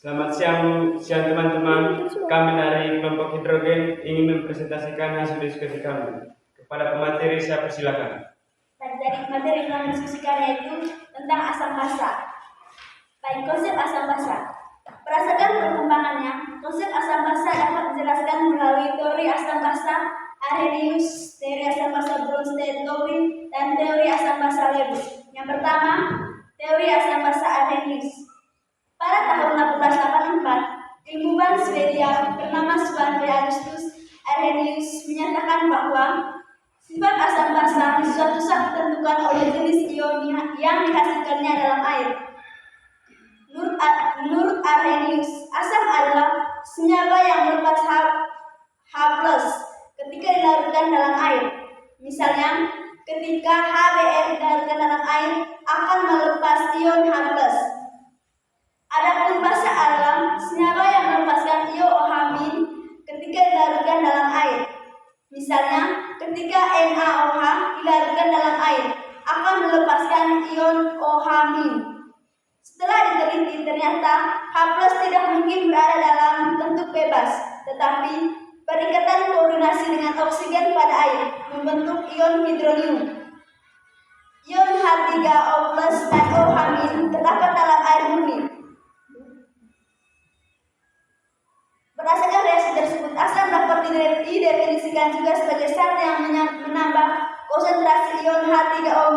Selamat siang teman-teman. Kami dari kelompok hidrogen ingin mempresentasikan hasil diskusi kami. Kepada pemateri saya persilakan. Dari materi yang kami diskusikan yaitu tentang asam basa. Baik, konsep asam basa. Berdasarkan perkembangannya, konsep asam basa dapat dijelaskan melalui teori asam basa Arrhenius, teori asam basa Bronsted-Lowry, dan teori asam basa Lewis. Yang pertama, teori asam basa Arrhenius. Pada tahun 1884, ilmuwan Swedia bernama Svante Augustus Arrhenius menyatakan bahwa sifat asam basa suatu saat ditentukan oleh jenis ion yang dihasilkannya dalam air. Menurut Arrhenius, asam adalah senyawa yang melepas H+ ketika dilarutkan dalam air. Misalnya, ketika HBr dilarutkan dalam air akan melepas ion H+. Adapun basa adalah senyawa yang melepaskan ion OH- ketika dilarutkan dalam air. Misalnya, ketika NaOH dilarutkan dalam air akan melepaskan ion OH-. Setelah diteliti, ternyata H+ tidak mungkin berada dalam bentuk bebas, tetapi berikatan koordinasi dengan oksigen pada air membentuk ion hidronium. Ion H3O+ dan OH- terdapat dalam air murni. Berdasarkan reaksi tersebut, asam dapat didefinisikan juga sebagai zat yang menambah konsentrasi ion H3O-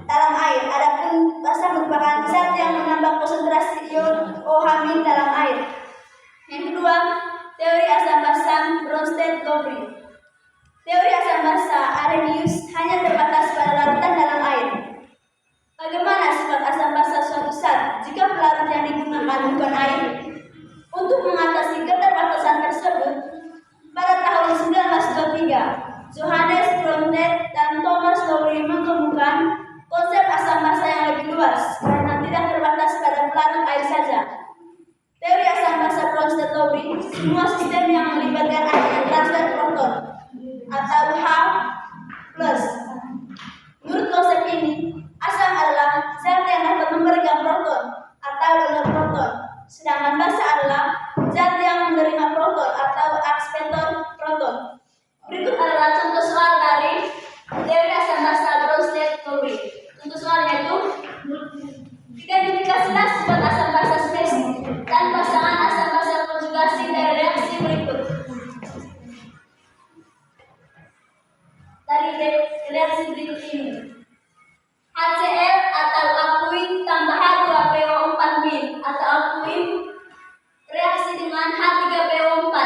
dalam air. Adapun basa merupakan zat yang menambah konsentrasi ion OH- dalam air. Yang kedua, teori asam basa Bronsted-Lowry. Teori asam basa Arrhenius hanya terbatas pada larutan dalam air. Bagaimana sifat asam basa suatu zat jika pelarut yang digunakan bukan air? Untuk mengatasi keterbatasan tersebut, pada tahun 1923, Johannes Bronsted dan Thomas Lowry mengemukakan konsep asam basa yang lebih luas karena tidak terbatas pada pelarut air saja. Teori asam basa Bronsted-Lowry, semua sistem yang melibatkan adanya transfer proton atau H+. Menurut konsep ini, asam adalah zat yang dapat memberikan proton atau donor proton, sedangkan basa adalah zat yang menerima proton atau aksetor proton. Berikut adalah contoh soal dari teori asam basa Bronsted-Lowry. Contoh soalnya itu, identifikasilah sifat asam basa spesifik dan pasangan asam basa konjugasi dari reaksi berikut. Dari reaksi berikut ini, HCl atau akuin tambah H2PO4- atau akuin reaksi dengan H3PO4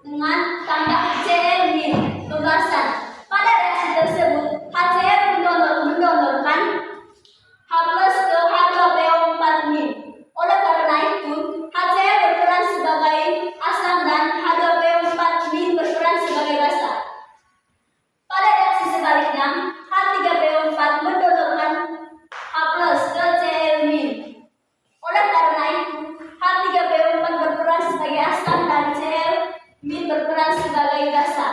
dengan tambah Cl-. Pembahasan. Pada reaksi tersebut, HCl mendonorkan H+ ke H2PO4-. Oleh karena itu, HCl berperan sebagai asam dan H2PO4- berperan sebagai basa. Pada reaksi sebaliknya, H3PO4 mendonorkan H+ ke Cl-. Oleh karena itu, H3PO4 berperan sebagai asam dan Cl- berperan sebagai basa.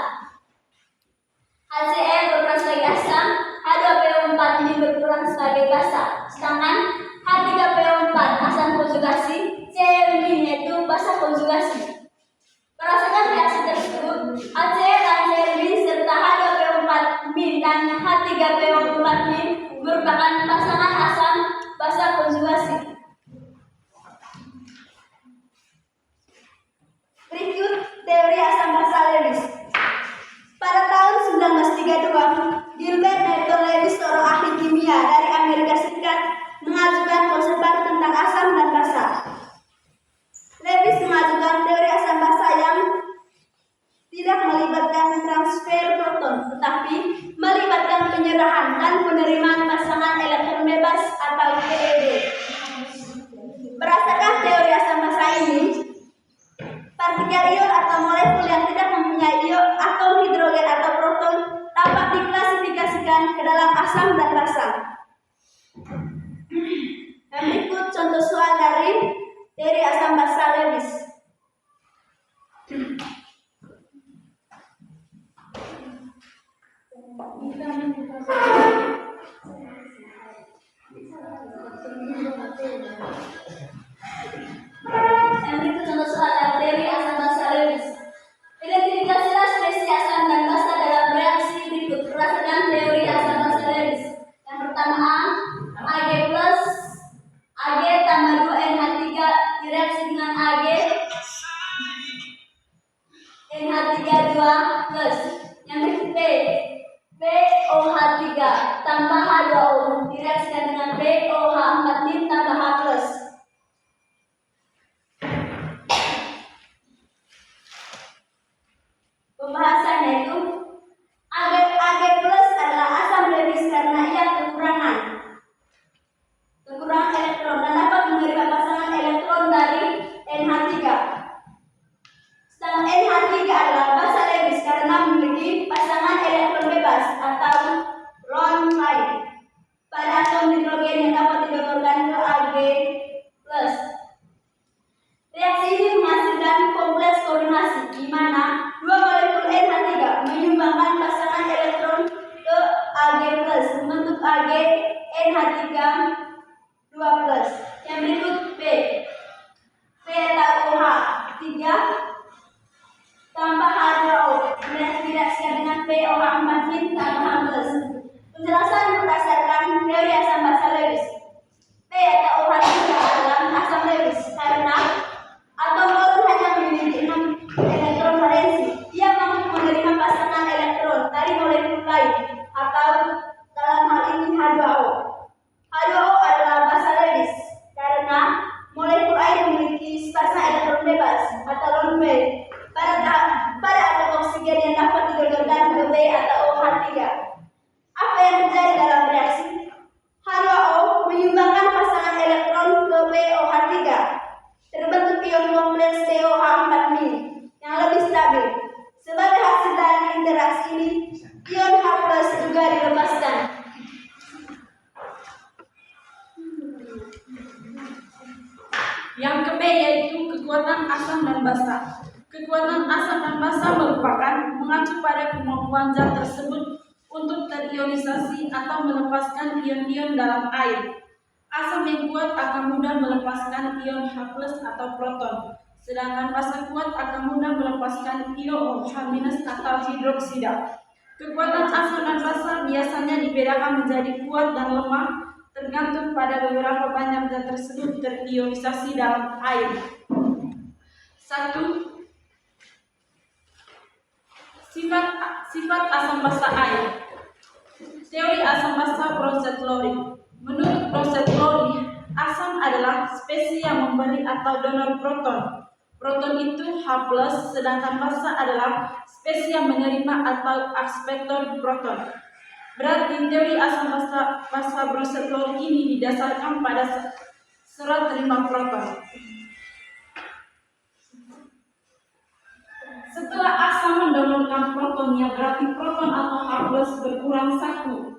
HCl berperan sebagai asam, H2PO4 berperan sebagai basa. Sedangkan H3PO4 asam konjugasi, Cl- yaitu basa konjugasi. Berdasarkan reaksi tersebut, HCl dan Cl- serta H2PO4- dan H3PO4- merupakan pasangan asam basa konjugasi. Berikut teori asam basa Lewis. Pada tahun 1932, Gilbert Norton Lewis, seorang ahli kimia dari Amerika Serikat, tambah 2 NH3 direaksi dengan Ag NH3 2 plus. Yang berikut POH3 tambah H2O direaksikan dengan POH4 tambah H plus. Pembahasannya itu Ag plus adalah asam levis karena ia kekurangan elektron dan dapat menerima pasangan elektron dari NH3. Sedangkan NH3 adalah basa levis karena memiliki pasangan elektron bebas atau lone pair pada atom hidrogen yang dapat didonorkan ke Ag plus. Reaksi ini menghasilkan kompleks koordinasi di mana 2 molekul NH3 menyumbangkan pasangan elektron ke Ag plus membentuk Ag NH3 2 plus. Yang berikut POH3 tambah H2O direaksikan dengan POH4 tambah H plus. Penjelasan berdasarkan teori asam basa Lewis. P atau OH3 adalah asam Lewis karena atom klorur hanya memiliki 6 elektron valensi. Ia mampu menerima pasangan elektron dari molekul lain atau dalam hal ini H2O. H2O adalah basa Lewis karena molekul air memiliki pasangan elektron bebas atau lone pair pada atom oksigen yang dapat didonorkan ke B atau OH3. Apa yang terjadi dalam reaksi? H2O menyumbangkan pasangan elektron ke POH3. Terbentuk ion kompleks COH4- yang lebih stabil. Sebagai hasil dari interaksi ini, ion H+ juga dilepaskan. Yang ke B yaitu kekuatan asam dan basa. Kekuatan asam dan basa merupakan mengacu pada kemampuan zat tersebut untuk terionisasi atau melepaskan ion-ion dalam air. Asam yang kuat akan mudah melepaskan ion H+ atau proton, sedangkan basa kuat akan mudah melepaskan ion OH- atau hidroksida. Kekuatan asam dan basa biasanya dibedakan menjadi kuat dan lemah tergantung pada beberapa banyak zat tersebut terionisasi dalam air. 1. Sifat asam basa air. Teori asam basa Bronsted-Lowry. Menurut Bronsted-Lowry, asam adalah spesies yang memberi atau donor proton. Proton itu H+, sedangkan basa adalah spesies yang menerima atau akspektor proton. Berarti teori asam basa Bronsted-Lowry ini didasarkan pada serat terima proton. Setelah asam mendonorkan protonnya, berarti proton atau H+ berkurang 1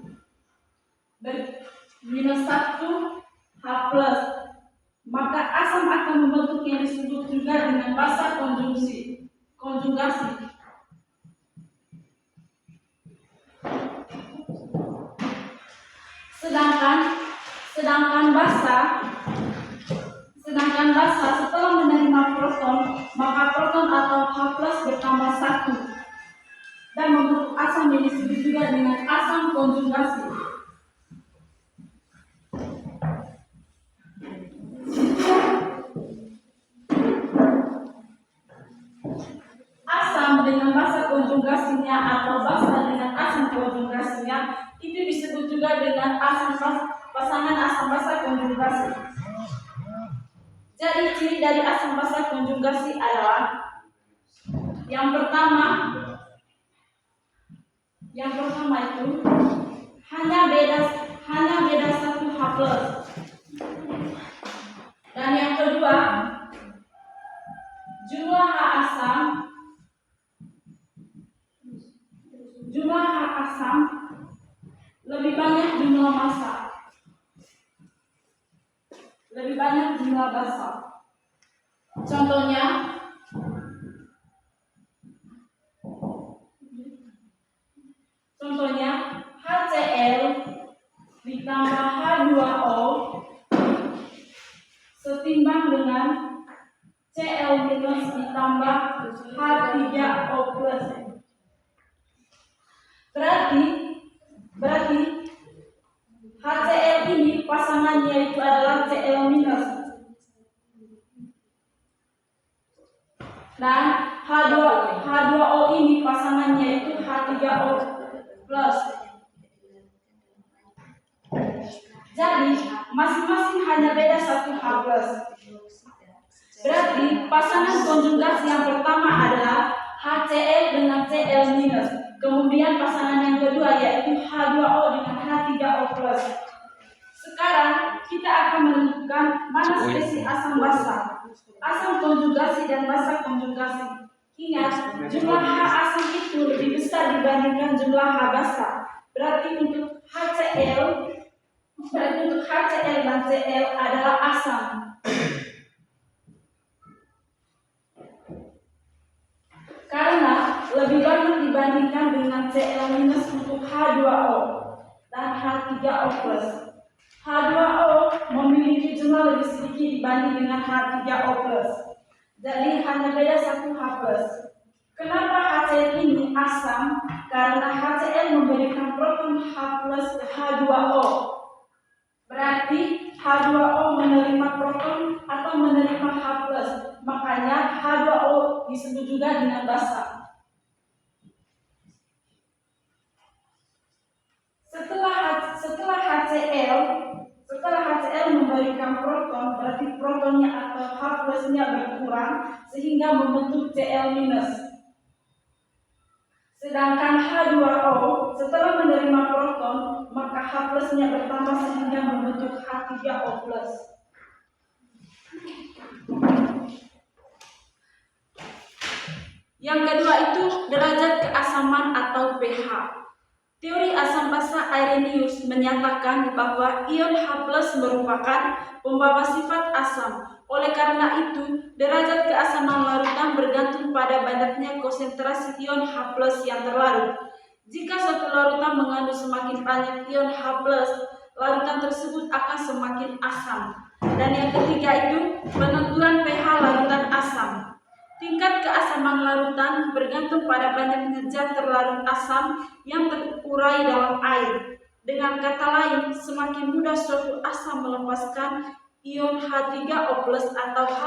minus 1 H+, maka asam akan membentuk yang disebut juga dengan basa konjugasi. Sedangkan basa setelah menerima proton, maka proton atau H+ bertambah 1 dan membentuk asam yang disebut juga dengan asam konjugasi. Asam dengan basa konjugasinya atau basa dengan asam konjugasinya itu disebut juga dengan pasangan asam basa konjugasi. Jadi ciri dari asam basa konjugasi adalah yang pertama itu hanya beda 1 H+. Dan yang kedua, jumlah H asam lebih banyak jumlah massa, lebih banyak jumlah basa. Contohnya HCl ditambah H2O setimbang dengan Cl- ditambah H3O+. Berarti HCl ini pasangannya itu adalah Cl-. Dan H2O ini pasangannya itu H3O plus. Jadi masing-masing hanya beda satu H plus. Berarti pasangan konjugasi yang pertama adalah HCl dengan Cl minus. Kemudian pasangan yang kedua yaitu H2O dengan H3O plus. Sekarang kita akan menentukan mana spesies asam basa, asam konjugasi dan basa konjugasi. Ingat, jumlah H asam itu lebih besar dibandingkan jumlah H basa. Berarti untuk HCl dan Cl adalah asam. Karena lebih banyak dibandingkan dengan Cl minus untuk H2O dan H3O plus. H2O memiliki jumlah lebih sedikit dibanding dengan H3O plus. Jadi hanya beda satu H plus. Kenapa HCl ini asam? Karena HCl memberikan proton H plus ke H2O. Berarti H2O menerima proton atau menerima H plus. Makanya H2O disebut juga dengan basa. Setelah HCl memberikan proton, berarti protonnya atau H plusnya berkurang sehingga membentuk Cl minus. Sedangkan H2O setelah menerima proton, maka H plusnya bertambah sehingga membentuk H3O plus. Yang kedua itu derajat keasaman atau pH. Teori asam basa Arrhenius menyatakan bahwa ion H+ merupakan pembawa sifat asam. Oleh karena itu, derajat keasaman larutan bergantung pada banyaknya konsentrasi ion H+ yang terlarut. Jika suatu larutan mengandung semakin banyak ion H+, larutan tersebut akan semakin asam. Dan yang ketiga itu penentuan pH larutan asam. Tingkat keasaman larutan bergantung pada banyaknya zat terlarut asam yang terurai dalam air. Dengan kata lain, semakin mudah suatu asam melepaskan ion H3O+ atau H+,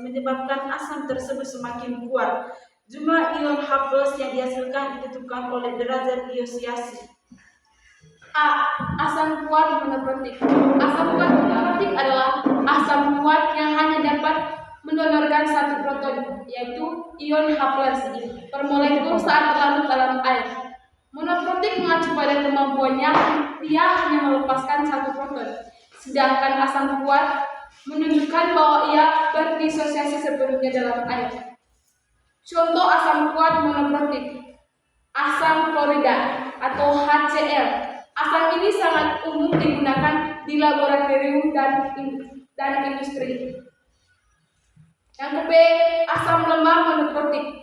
menyebabkan asam tersebut semakin kuat. Jumlah ion H+ yang dihasilkan ditentukan oleh derajat ioniasi. A. Asam kuat monoprotik. Asam kuat monoprotik adalah asam kuat yang hanya dapat mendonorkan satu proton, yaitu ion H+ per molekul saat terlarut dalam air. Monoprotik mengacu pada kemampuannya dia hanya melepaskan satu proton, sedangkan asam kuat menunjukkan bahwa ia berdisosiasi sepenuhnya dalam air. Contoh asam kuat monoprotik: asam klorida atau HCl. Asam ini sangat umum digunakan di laboratorium dan industri. Yang B, asam lemah monoprotik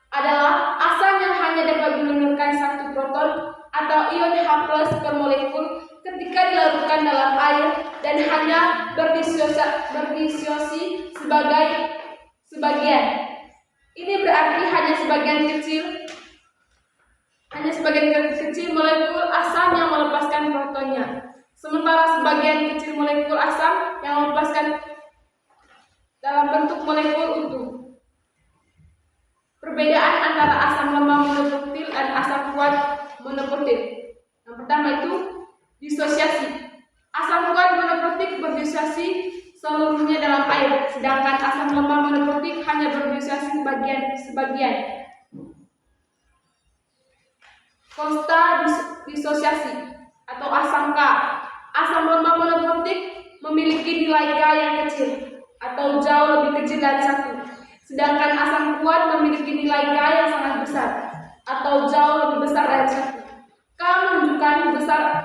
adalah asam yang hanya dapat mendonorkan satu proton atau ion H+ per molekul ketika dilarutkan dalam air dan hanya berdisosiasi sebagian. Ini berarti hanya sebagian kecil molekul asam yang melepaskan protonnya, sementara sebagian kecil molekul asam yang melepaskan dalam bentuk molekul utuh. Perbedaan antara asam lemah monoprotik dan asam kuat monoprotik. Yang pertama itu disosiasi. Asam kuat monoprotik berdisosiasi seluruhnya dalam air, sedangkan asam lemah monoprotik hanya berdisosiasi sebagian. Konsta disosiasi atau asam K. Asam lemah monoprotik memiliki nilai K yang kecil atau jauh lebih kecil dari 1. Sedangkan asam kuat memiliki nilai K yang sangat besar atau jauh lebih besar dari 1. K menunjukkan besar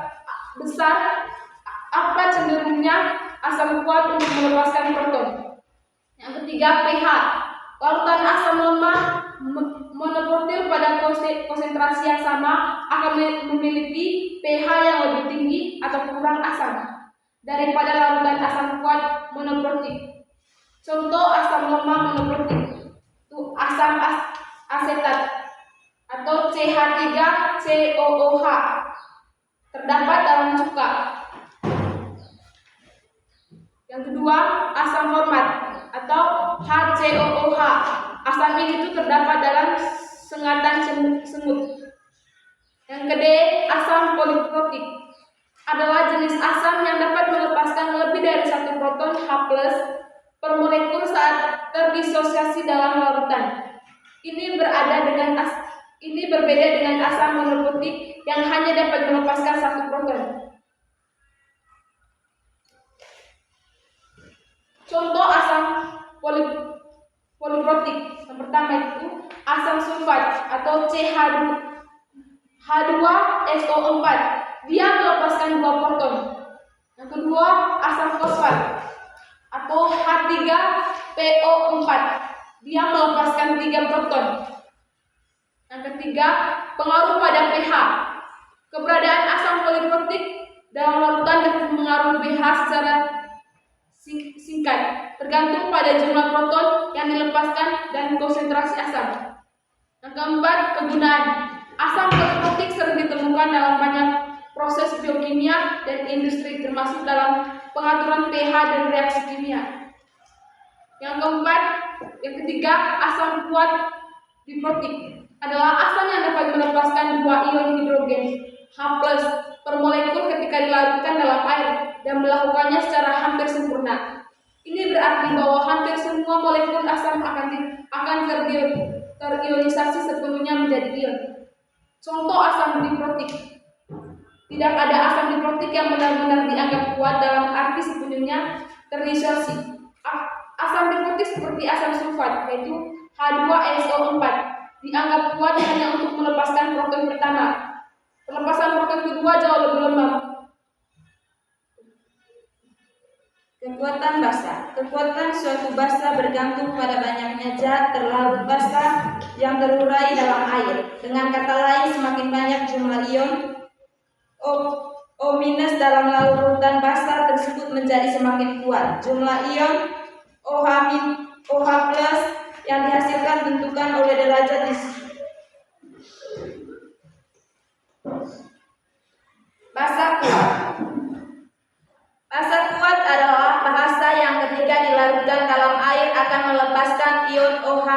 apa cenderungnya asam kuat untuk melepaskan proton. Yang ketiga, pH. Larutan asam lemah monoprotik pada konsentrasi yang sama akan memiliki pH yang lebih tinggi atau kurang asam daripada larutan asam kuat monoprotik. Contoh asam lemah monoprotik itu asam asetat atau CH3COOH terdapat dalam cuka. Yang kedua, asam format atau HCOOH asam ini itu terdapat dalam sengatan semut. Yang kedua, asam poliprotik adalah jenis asam yang dapat melepaskan lebih dari satu proton H+ per molekul saat terdisosiasi dalam larutan. Ini berbeda dengan asam monoprotik yang hanya dapat melepaskan satu proton. Contoh asam poliprotik yang pertama itu asam sulfat atau CH2SO4. Dia melepaskan 2 proton. Yang kedua, asam fosfat atau H3PO4. Dia melepaskan 3 proton. Yang ketiga, pengaruh pada pH. Keberadaan asam poliprotik dalam larutan dapat mengaruhi pH secara singkat, tergantung pada jumlah proton yang dilepaskan dan konsentrasi asam. Yang keempat, kegunaan. Asam poliprotik sering ditemukan dalam banyak proses biokimia dan industri, termasuk dalam pengaturan pH dan reaksi kimia. Yang ketiga, asam kuat diprotik adalah asam yang dapat melepaskan 2 ion hidrogen H+ per molekul ketika dilarutkan dalam air dan melakukannya secara hampir sempurna. Ini berarti bahwa hampir semua molekul asam akan terionisasi sepenuhnya menjadi ion. Contoh asam diprotik. Tidak ada asam diprotik yang benar-benar dianggap kuat dalam arti sepenuhnya terdisosiasi. Asam diprotik seperti asam sulfat, yaitu H2SO4, dianggap kuat hanya untuk melepaskan proton pertama. Pelepasan proton kedua jauh lebih lemah. Kekuatan basa. Kekuatan suatu basa bergantung pada banyaknya zat terlarut basa yang terurai dalam air. Dengan kata lain, semakin banyak jumlah ion O- dalam larutan basa tersebut menjadi semakin kuat. Jumlah ion OH+ yang dihasilkan tentukan oleh derajat basa kuat. Basa kuat adalah basa yang ketika dilarutkan dalam air akan melepaskan ion OH+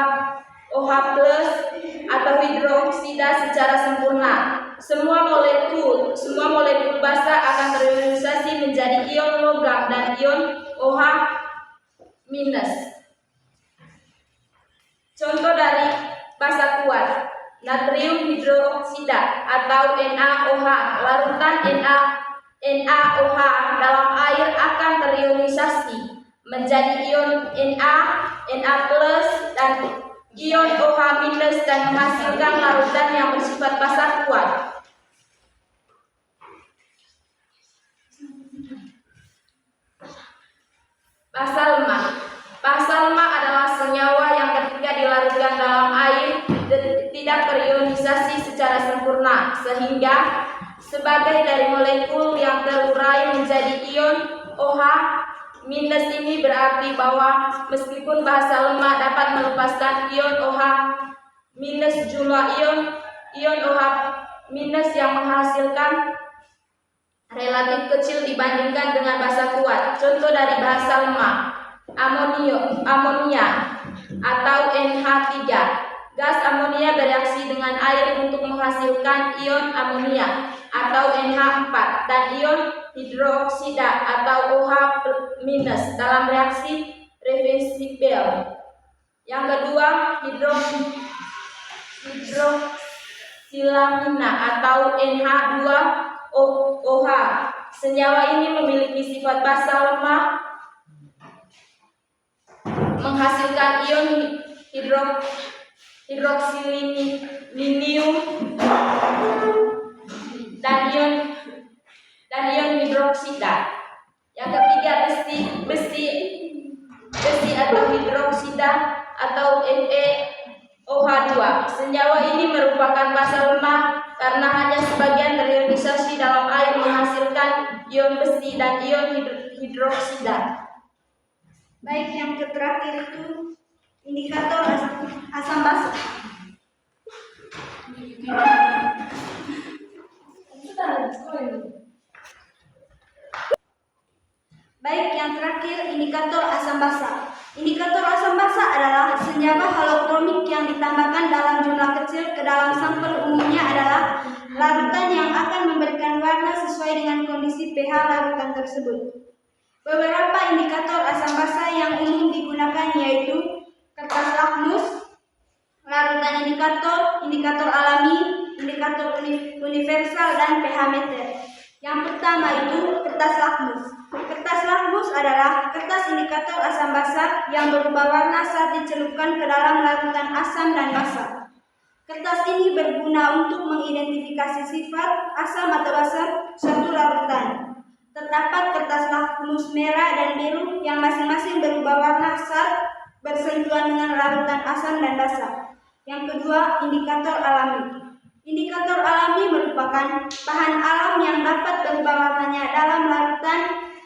atau hidroksida secara sempurna. Semua molekul basa akan terionisasi menjadi ion logam dan ion OH-. Contoh dari basa kuat: natrium hidroksida atau NaOH. Larutan NaOH dalam air akan terionisasi menjadi ion Na, Na+, dan ion OH- dan menghasilkan larutan yang bersifat basa kuat. Basa lemah. Basa lemah adalah senyawa yang ketika dilarutkan dalam air tidak terionisasi secara sempurna, sehingga sebagai dari molekul yang terurai menjadi ion OH- ini berarti bahwa meskipun basa lemah dapat melepaskan ion OH- jumlah ion OH- yang menghasilkan relatif kecil dibandingkan dengan basa kuat. Contoh dari basa lemah: amonia atau NH3. Gas amonia bereaksi dengan air untuk menghasilkan ion amonia atau NH4 dan ion hidroksida atau OH- dalam reaksi reversibel. Yang kedua, hidroksilamina atau NH2OH. Senyawa ini memiliki sifat basa lemah, menghasilkan ion hidroksilinium dan ion hidroksida. Yang ketiga, besi atau hidroksida atau NeOH2. Senyawa ini merupakan basa lemah karena hanya sebagian terionisasi dalam air menghasilkan ion besi dan ion hidroksida. Baik, yang terakhir itu indikator asam basa. Baik, yang terakhir indikator asam basa. Indikator asam basa adalah senyawa halokromik yang ditambahkan dalam jumlah kecil ke dalam sampel. Umumnya adalah larutan yang akan memberikan warna sesuai dengan kondisi pH larutan tersebut. Beberapa indikator asam basa yang umum digunakan yaitu kertas lakmus, larutan indikator, indikator alami, indikator universal, dan pH meter. Yang pertama itu kertas lakmus. Kertas lakmus adalah kertas indikator asam basa yang berubah warna saat dicelupkan ke dalam larutan asam dan basa. Kertas ini berguna untuk mengidentifikasi sifat asam atau basa suatu larutan. Terdapat kertas lakmus merah dan biru yang masing-masing berubah warna saat bersentuhan dengan larutan asam dan basa. Yang kedua, indikator alami. Indikator alami merupakan bahan alam yang dapat berubah warnanya dalam larutan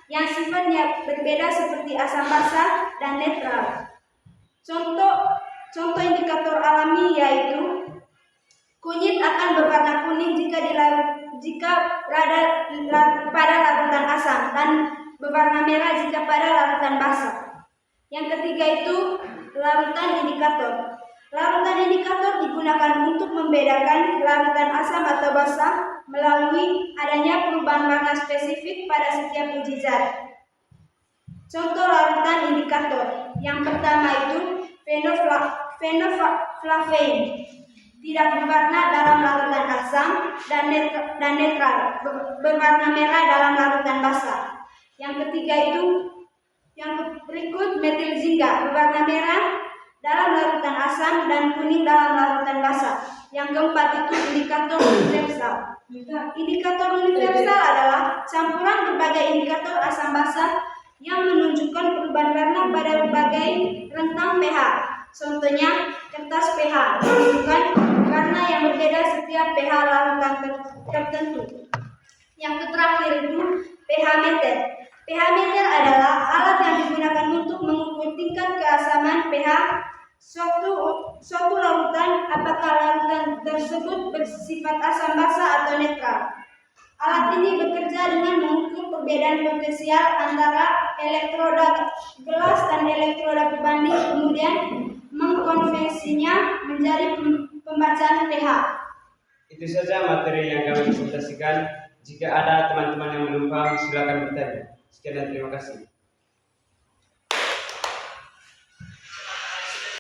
yang sifatnya berbeda seperti asam basa dan netral. Contoh indikator alami yaitu kunyit akan berwarna kuning jika pada larutan asam dan berwarna merah jika pada larutan basa. Yang ketiga itu larutan indikator. Larutan indikator digunakan untuk membedakan larutan asam atau basa melalui adanya perubahan warna spesifik pada setiap uji zat. Contoh larutan indikator. Yang pertama itu fenoflavein, tidak berwarna dalam larutan asam dan netral, berwarna merah dalam larutan basa. Yang ketiga itu yang berikut metilzinga, berwarna merah dalam larutan asam dan kuning dalam larutan basa. Yang keempat itu indikator universal. Indikator universal adalah campuran berbagai indikator asam basa yang menunjukkan perubahan warna pada berbagai rentang pH. Contohnya kertas pH menunjukkan warna yang berbeda setiap pH larutan tertentu. Yang terakhir itu pH meter. pH meter adalah alat yang digunakan untuk mengukur tingkat keasaman pH suatu larutan, apakah larutan tersebut bersifat asam basa atau netral. Alat ini bekerja dengan mengukur perbedaan potensial antara elektroda gelas dan elektroda pembanding, kemudian mengkonversinya menjadi pembacaan pH. Itu saja materi yang kami presentasikan. Jika ada teman-teman yang belum paham, silakan bertanya. Sekian dan terima kasih.